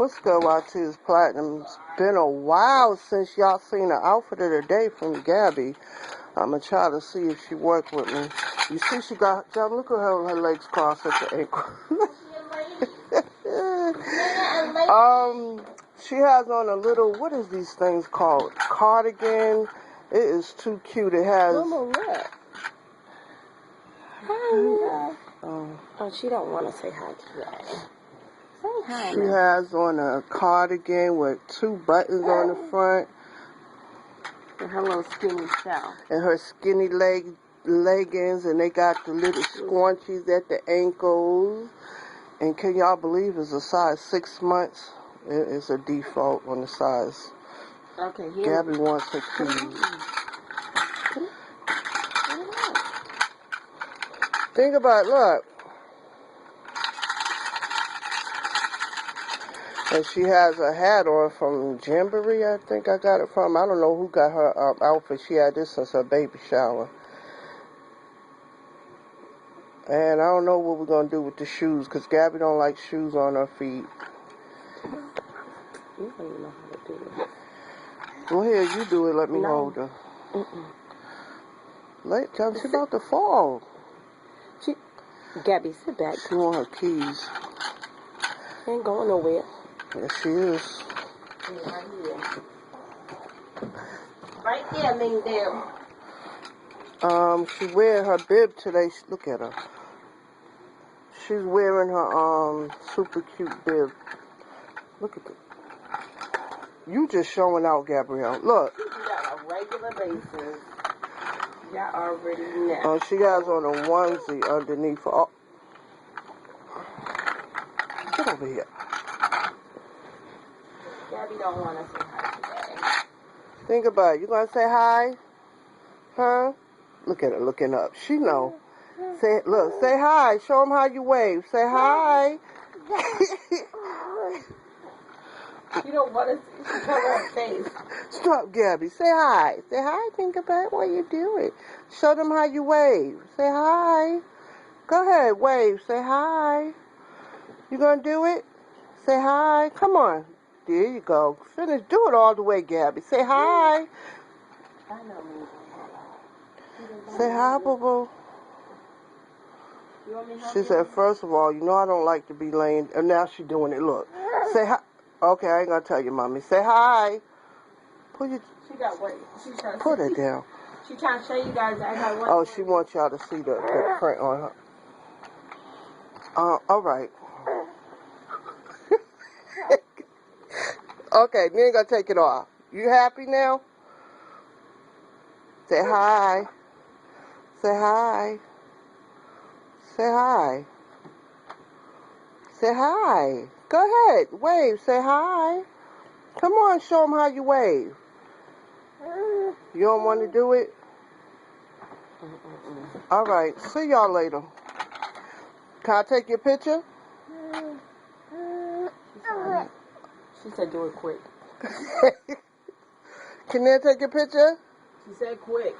What's good, YT's Platinum? It's been a while since y'all seen the outfit of the day from Gabby. I'm going to try to see if she worked with me. You see she got, look at her legs crossed at the ankle. She has on a little, what is these things called? Cardigan. It is too cute. It has... Mama, look. Hi. Oh, she don't want to say hi today. Say hi. She has on a cardigan with 2 buttons on the front. And her little skinny shell. And her skinny leggings, and they got the little scrunchies at the ankles. And can y'all believe it's a size 6 months? It's a default on the size. Okay, here. Gabby wants her keys. Think about it, look. And she has a hat on from Jamboree, I think I got it from. I don't know who got her outfit. She had this since her baby shower. And I don't know what we're going to do with the shoes, because Gabby don't like shoes on her feet. You don't even know how to do it. Well, here, you do it. Let me hold her. She's about to fall. Gabby, sit back. She want her keys. She ain't going nowhere. Yes, she is. Right here. Right there, Ming Dale. She's wearing her bib today. Look at her. She's wearing her, super cute bib. Look at that. You just showing out, Gabrielle. Look. You got a regular basis. Y'all already know. Oh, she has on a onesie underneath. Oh. Get over here. Gabby don't want to say hi today. Think about it. You gonna say hi? Huh? Look at her looking up. She know. Say hi. Show them how you wave. Say hi. You don't want to see her face. Stop, Gabby. Say hi. Say hi. Think about what you're doing. Show them how you wave. Say hi. Go ahead. Wave. Say hi. You gonna do it? Say hi. Come on. There you go. Finish. Do it all the way, Gabby. Say hi. I know me. Say hi, boo-boo. She said, first of all, you know I don't like to be laying. And now she's doing it. Look. Say hi. Okay, I ain't gonna tell you, Mommy. Say hi. She got what? Put it down. She trying to show you guys that I got what. Oh, she wants y'all to see the print on her. All right. Okay, we ain't gonna take it off. You happy now? Say hi. Say hi. Say hi. Say hi. Go ahead. Wave. Say hi. Come on, show them how you wave. You don't want to do it? All right. See y'all later. Can I take your picture? She said do it quick. Can they take your picture? She said quick.